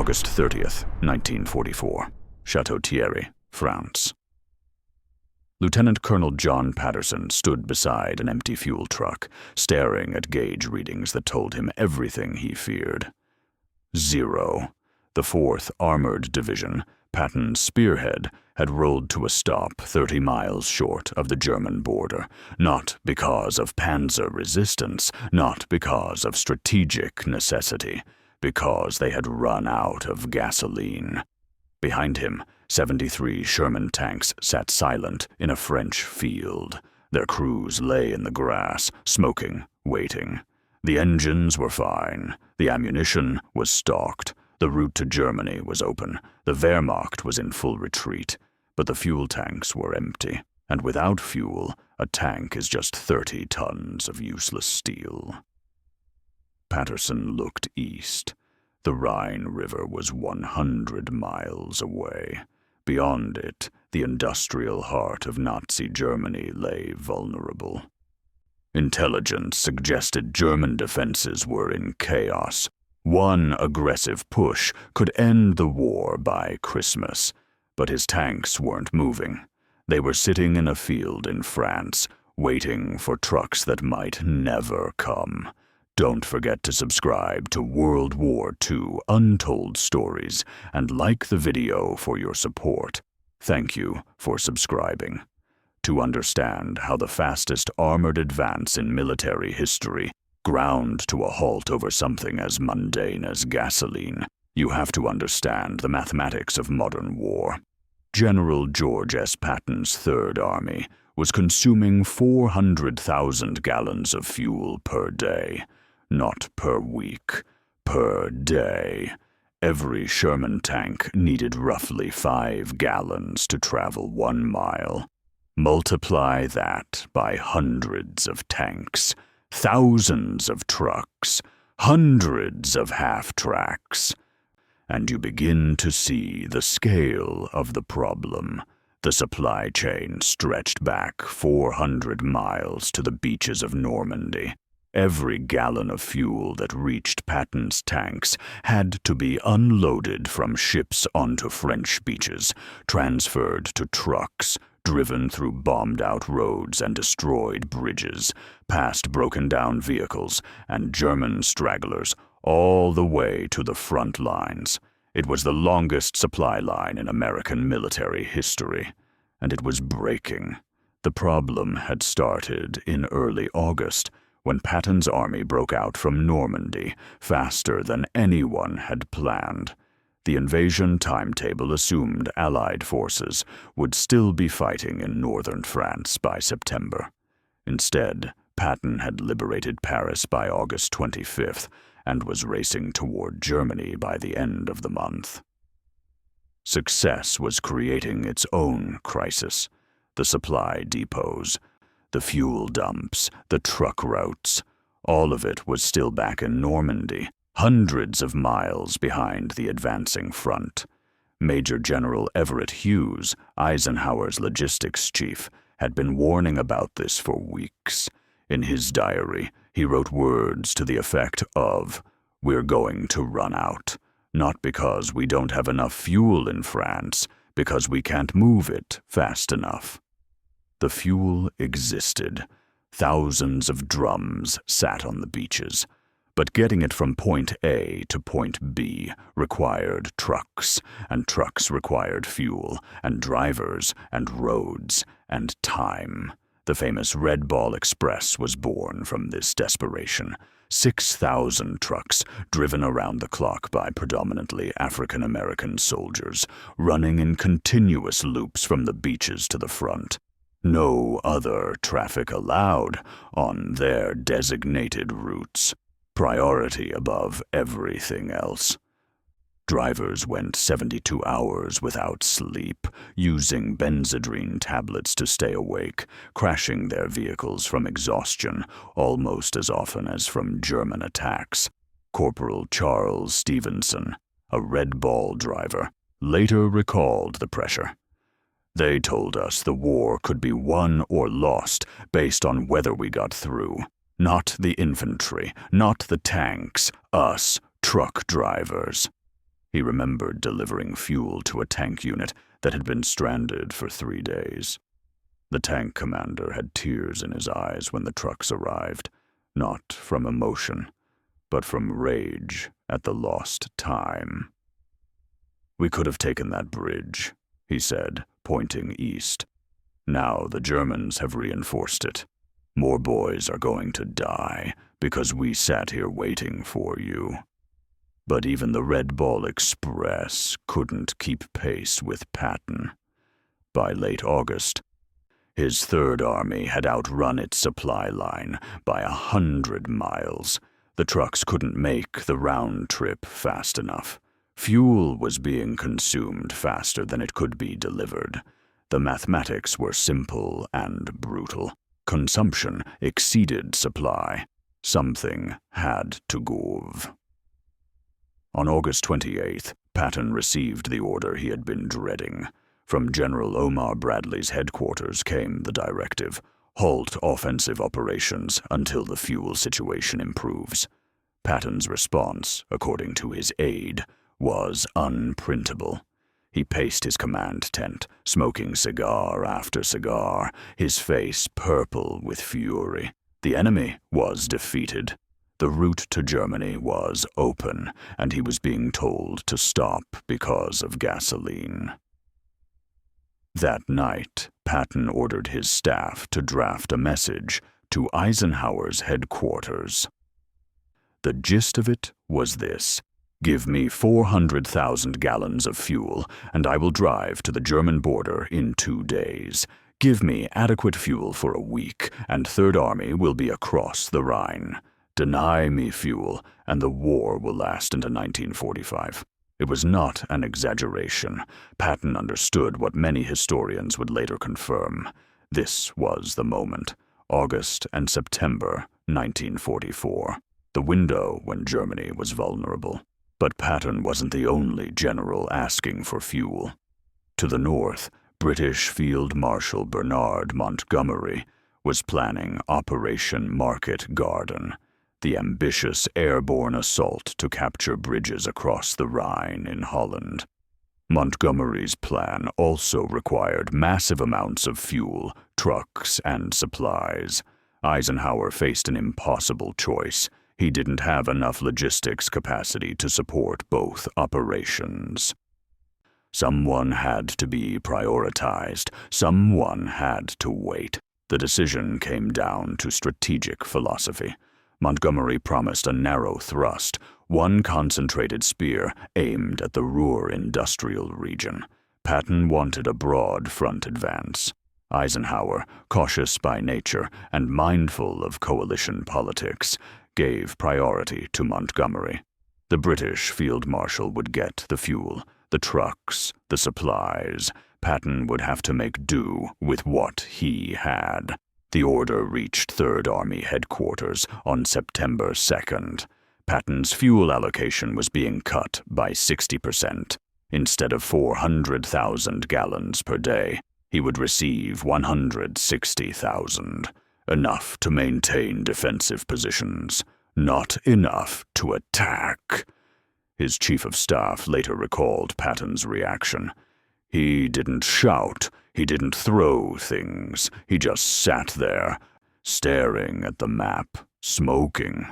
August 30th, 1944, Chateau Thierry, France. Lieutenant Colonel John Patterson stood beside an empty fuel truck, staring at gauge readings that told him everything he feared. 0. The 4th Armored Division, Patton's spearhead, had rolled to a stop 30 miles short of the German border, not because of panzer resistance, not because of strategic necessity, because they had run out of gasoline. Behind him, 73 Sherman tanks sat silent in a French field. Their crews lay in the grass, smoking, waiting. The engines were fine. The ammunition was stocked. The route to Germany was open. The Wehrmacht was in full retreat. But the fuel tanks were empty. And without fuel, a tank is just 30 tons of useless steel. Patterson looked east. The Rhine River was 100 miles away. Beyond it, the industrial heart of Nazi Germany lay vulnerable. Intelligence suggested German defenses were in chaos. One aggressive push could end the war by Christmas, but his tanks weren't moving. They were sitting in a field in France, waiting for trucks that might never come. Don't forget to subscribe to World War II Untold Stories and like the video for your support. Thank you for subscribing. To understand how the fastest armored advance in military history ground to a halt over something as mundane as gasoline, you have to understand the mathematics of modern war. General George S. Patton's Third Army was consuming 400,000 gallons of fuel per day. Not per week, per day. Every Sherman tank needed roughly 5 gallons to travel 1 mile. Multiply that by hundreds of tanks, thousands of trucks, hundreds of half-tracks, and you begin to see the scale of the problem. The supply chain stretched back 400 miles to the beaches of Normandy. Every gallon of fuel that reached Patton's tanks had to be unloaded from ships onto French beaches, transferred to trucks, driven through bombed-out roads and destroyed bridges, past broken-down vehicles and German stragglers, all the way to the front lines. It was the longest supply line in American military history, and it was breaking. The problem had started in early August, when Patton's army broke out from Normandy faster than anyone had planned. The invasion timetable assumed Allied forces would still be fighting in northern France by September. Instead, Patton had liberated Paris by August 25th and was racing toward Germany by the end of the month. Success was creating its own crisis. The supply depots, the fuel dumps, the truck routes, all of it was still back in Normandy, hundreds of miles behind the advancing front. Major General Everett Hughes, Eisenhower's logistics chief, had been warning about this for weeks. In his diary, he wrote words to the effect of, "We're going to run out, not because we don't have enough fuel in France, because we can't move it fast enough." The fuel existed. Thousands of drums sat on the beaches. But getting it from point A to point B required trucks, and trucks required fuel, and drivers, and roads, and time. The famous Red Ball Express was born from this desperation. 6,000 trucks, driven around the clock by predominantly African-American soldiers, running in continuous loops from the beaches to the front. No other traffic allowed on their designated routes. Priority above everything else. Drivers went 72 hours without sleep, using Benzedrine tablets to stay awake, crashing their vehicles from exhaustion almost as often as from German attacks. Corporal Charles Stevenson, a Red Ball driver, later recalled the pressure. "They told us the war could be won or lost based on whether we got through. Not the infantry, not the tanks, us truck drivers." He remembered delivering fuel to a tank unit that had been stranded for 3 days. The tank commander had tears in his eyes when the trucks arrived, not from emotion, but from rage at the lost time. "We could have taken that bridge," he said, pointing east. "Now the Germans have reinforced it. More boys are going to die because we sat here waiting for you." But even the Red Ball Express couldn't keep pace with Patton. By late August, his Third Army had outrun its supply line by 100 miles. The trucks couldn't make the round trip fast enough. Fuel was being consumed faster than it could be delivered. The mathematics were simple and brutal. Consumption exceeded supply. Something had to give. On August 28th, Patton received the order he had been dreading. From General Omar Bradley's headquarters came the directive: halt offensive operations until the fuel situation improves. Patton's response, according to his aide, was unprintable. He paced his command tent, smoking cigar after cigar, his face purple with fury. The enemy was defeated. The route to Germany was open, and he was being told to stop because of gasoline. That night, Patton ordered his staff to draft a message to Eisenhower's headquarters. The gist of it was this: give me 400,000 gallons of fuel, and I will drive to the German border in 2 days. Give me adequate fuel for a week, and Third Army will be across the Rhine. Deny me fuel, and the war will last into 1945. It was not an exaggeration. Patton understood what many historians would later confirm. This was the moment: August and September 1944, the window when Germany was vulnerable. But Patton wasn't the only general asking for fuel. To the north, British Field Marshal Bernard Montgomery was planning Operation Market Garden, the ambitious airborne assault to capture bridges across the Rhine in Holland. Montgomery's plan also required massive amounts of fuel, trucks, and supplies. Eisenhower faced an impossible choice. He didn't have enough logistics capacity to support both operations. Someone had to be prioritized. Someone had to wait. The decision came down to strategic philosophy. Montgomery promised a narrow thrust, one concentrated spear aimed at the Ruhr industrial region. Patton wanted a broad front advance. Eisenhower, cautious by nature and mindful of coalition politics, gave priority to Montgomery. The British Field Marshal would get the fuel, the trucks, the supplies. Patton would have to make do with what he had. The order reached Third Army headquarters on September 2nd. Patton's fuel allocation was being cut by 60%. Instead of 400,000 gallons per day, he would receive 160,000. Enough to maintain defensive positions, not enough to attack. His chief of staff later recalled Patton's reaction. He didn't shout, he didn't throw things, he just sat there, staring at the map, smoking.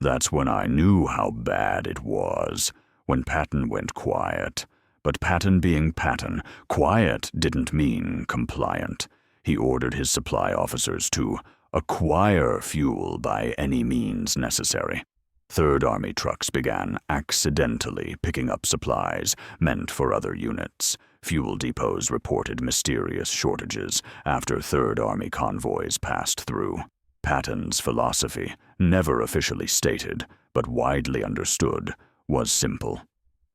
That's when I knew how bad it was, when Patton went quiet. But Patton being Patton, quiet didn't mean compliant. He ordered his supply officers to acquire fuel by any means necessary. Third Army trucks began accidentally picking up supplies meant for other units. Fuel depots reported mysterious shortages after Third Army convoys passed through. Patton's philosophy, never officially stated, but widely understood, was simple.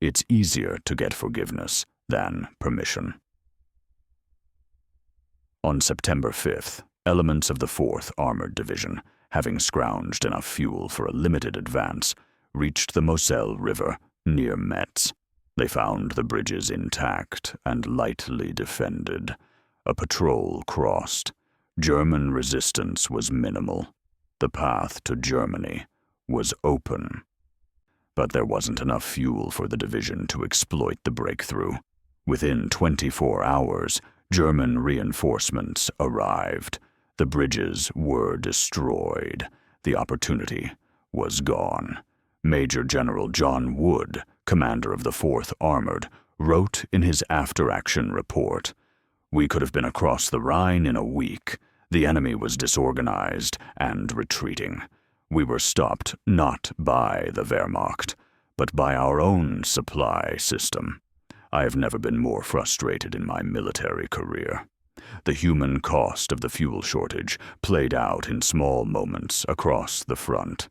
It's easier to get forgiveness than permission. On September 5th, elements of the 4th Armored Division, having scrounged enough fuel for a limited advance, reached the Moselle River near Metz. They found the bridges intact and lightly defended. A patrol crossed. German resistance was minimal. The path to Germany was open. But there wasn't enough fuel for the division to exploit the breakthrough. Within 24 hours, German reinforcements arrived. The bridges were destroyed. The opportunity was gone. Major General John Wood, commander of the 4th Armored, wrote in his after-action report, "We could have been across the Rhine in a week. The enemy was disorganized and retreating. We were stopped not by the Wehrmacht, but by our own supply system. I have never been more frustrated in my military career." The human cost of the fuel shortage played out in small moments across the front.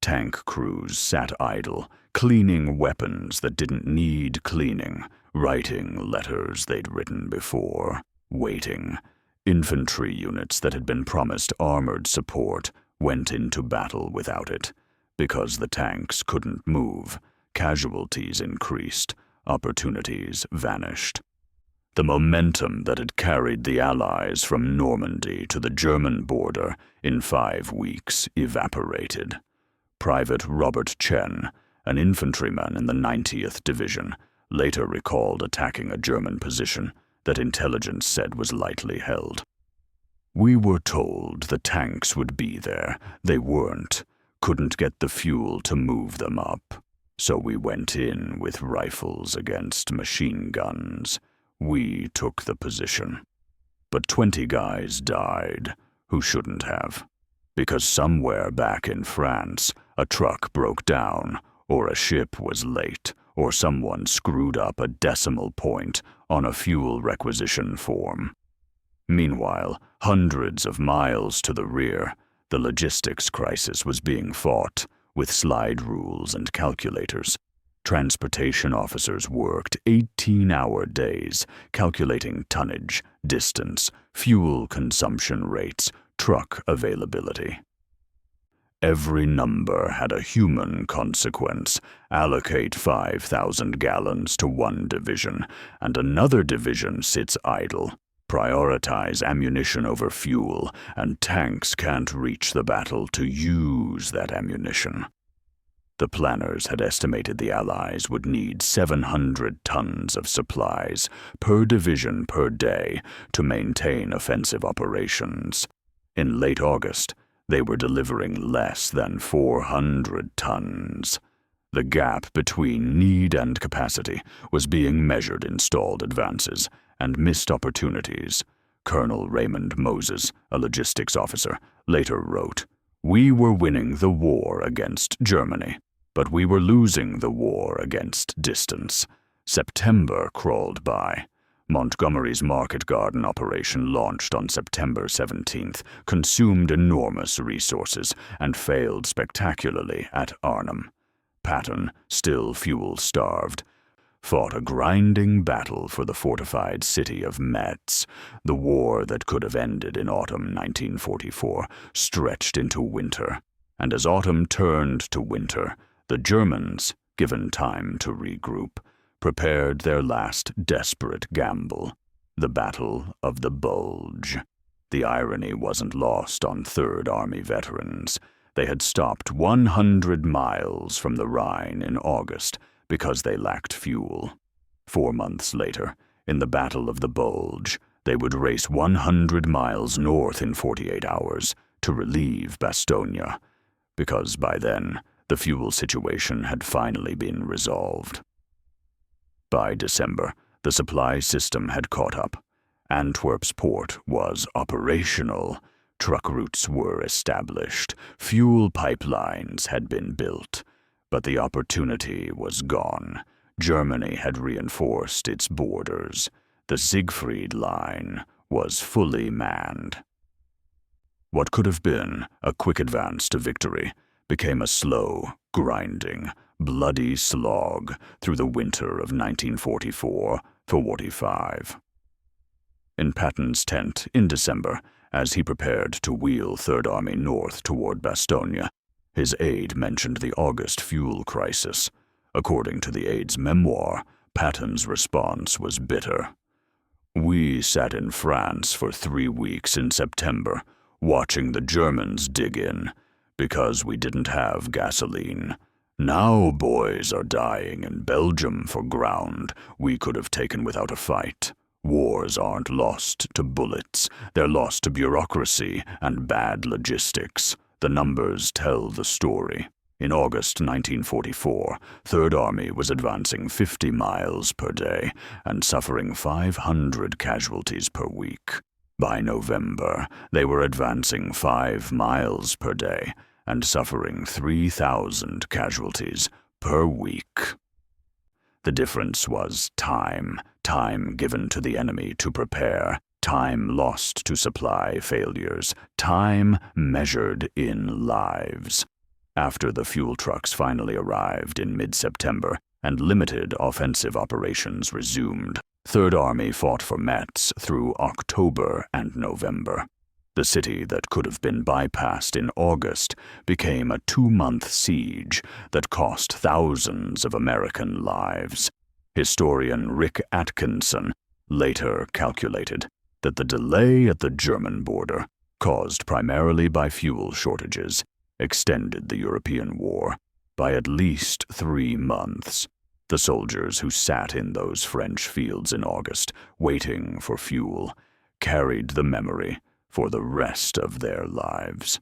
Tank crews sat idle, cleaning weapons that didn't need cleaning, writing letters they'd written before, waiting. Infantry units that had been promised armored support went into battle without it. Because the tanks couldn't move, casualties increased, opportunities vanished. The momentum that had carried the Allies from Normandy to the German border in 5 weeks evaporated. Private Robert Chen, an infantryman in the 90th Division, later recalled attacking a German position that intelligence said was lightly held. "We were told the tanks would be there. They weren't. Couldn't get the fuel to move them up. So we went in with rifles against machine guns. We took the position. But 20 guys died who shouldn't have. Because somewhere back in France, a truck broke down, or a ship was late, or someone screwed up a decimal point on a fuel requisition form. Meanwhile, hundreds of miles to the rear, the logistics crisis was being fought with slide rules and calculators. Transportation officers worked 18-hour days, calculating tonnage, distance, fuel consumption rates, truck availability. Every number had a human consequence. Allocate 5,000 gallons to one division, and another division sits idle. Prioritize ammunition over fuel, and tanks can't reach the battle to use that ammunition. The planners had estimated the Allies would need 700 tons of supplies per division per day to maintain offensive operations. In late August, they were delivering less than 400 tons. The gap between need and capacity was being measured in stalled advances and missed opportunities. Colonel Raymond Moses, a logistics officer, later wrote, "We were winning the war against Germany, but we were losing the war against distance." September crawled by. Montgomery's Market Garden operation launched on September 17th, consumed enormous resources, and failed spectacularly at Arnhem. Patton, still fuel-starved, fought a grinding battle for the fortified city of Metz. The war that could have ended in autumn 1944 stretched into winter, and as autumn turned to winter, the Germans, given time to regroup, prepared their last desperate gamble, the Battle of the Bulge. The irony wasn't lost on Third Army veterans. They had stopped 100 miles from the Rhine in August because they lacked fuel. 4 months later, in the Battle of the Bulge, they would race 100 miles north in 48 hours to relieve Bastogne, because by then, the fuel situation had finally been resolved. By December, the supply system had caught up. Antwerp's port was operational. Truck routes were established. Fuel pipelines had been built. But the opportunity was gone. Germany had reinforced its borders. The Siegfried Line was fully manned. What could have been a quick advance to victory became a slow, grinding, bloody slog through the winter of 1944-45. In Patton's tent in December, as he prepared to wheel Third Army north toward Bastogne, his aide mentioned the August fuel crisis. According to the aide's memoir, Patton's response was bitter. "We sat in France for 3 weeks in September, watching the Germans dig in, because we didn't have gasoline. Now boys are dying in Belgium for ground we could have taken without a fight. Wars aren't lost to bullets, they're lost to bureaucracy and bad logistics. The numbers tell the story. In August 1944, Third Army was advancing 50 miles per day and suffering 500 casualties per week. By November, they were advancing 5 miles per day and suffering 3,000 casualties per week. The difference was time given to the enemy to prepare, time lost to supply failures, time measured in lives. After the fuel trucks finally arrived in mid-September and limited offensive operations resumed, Third Army fought for Metz through October and November. The city that could have been bypassed in August became a 2-month siege that cost thousands of American lives. Historian Rick Atkinson later calculated that the delay at the German border, caused primarily by fuel shortages, extended the European war by at least 3 months. The soldiers who sat in those French fields in August, waiting for fuel, carried the memory for the rest of their lives.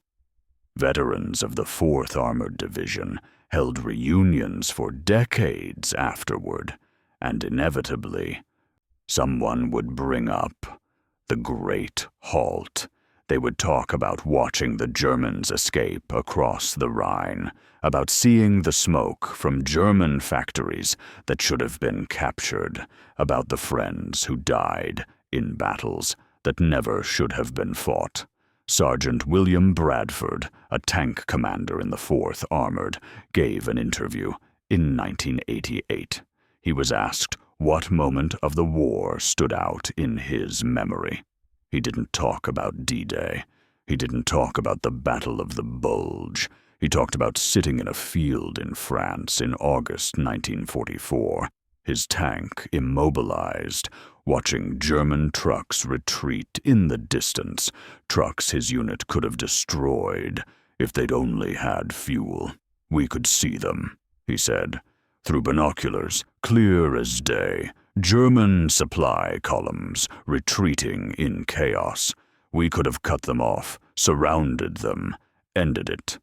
Veterans of the 4th Armored Division held reunions for decades afterward, and inevitably, someone would bring up the Great Halt. They would talk about watching the Germans escape across the Rhine, about seeing the smoke from German factories that should have been captured, about the friends who died in battles that never should have been fought. Sergeant William Bradford, a tank commander in the 4th Armored, gave an interview in 1988. He was asked what moment of the war stood out in his memory. He didn't talk about D-Day. He didn't talk about the Battle of the Bulge. He talked about sitting in a field in France in August 1944, his tank immobilized, watching German trucks retreat in the distance, trucks his unit could have destroyed if they'd only had fuel. "We could see them," he said, "through binoculars, clear as day. German supply columns retreating in chaos. We could have cut them off, surrounded them, ended it.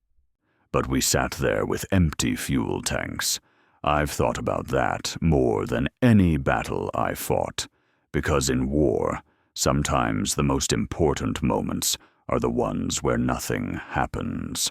But we sat there with empty fuel tanks. I've thought about that more than any battle I fought, because in war, sometimes the most important moments are the ones where nothing happens."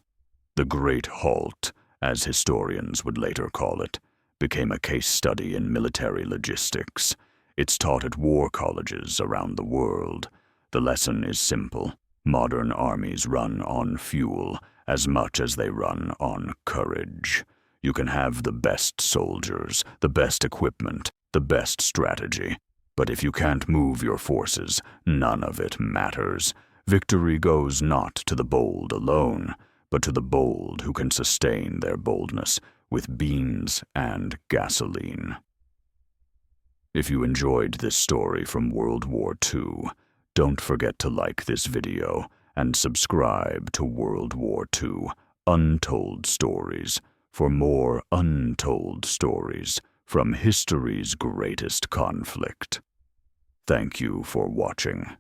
The Great Halt, as historians would later call it, became a case study in military logistics. It's taught at war colleges around the world. The lesson is simple. Modern armies run on fuel as much as they run on courage. You can have the best soldiers, the best equipment, the best strategy, but if you can't move your forces, none of it matters. Victory goes not to the bold alone, but to the bold who can sustain their boldness with beans and gasoline. If you enjoyed this story from World War II, don't forget to like this video and subscribe to World War II Untold Stories for more untold stories from history's greatest conflict. Thank you for watching.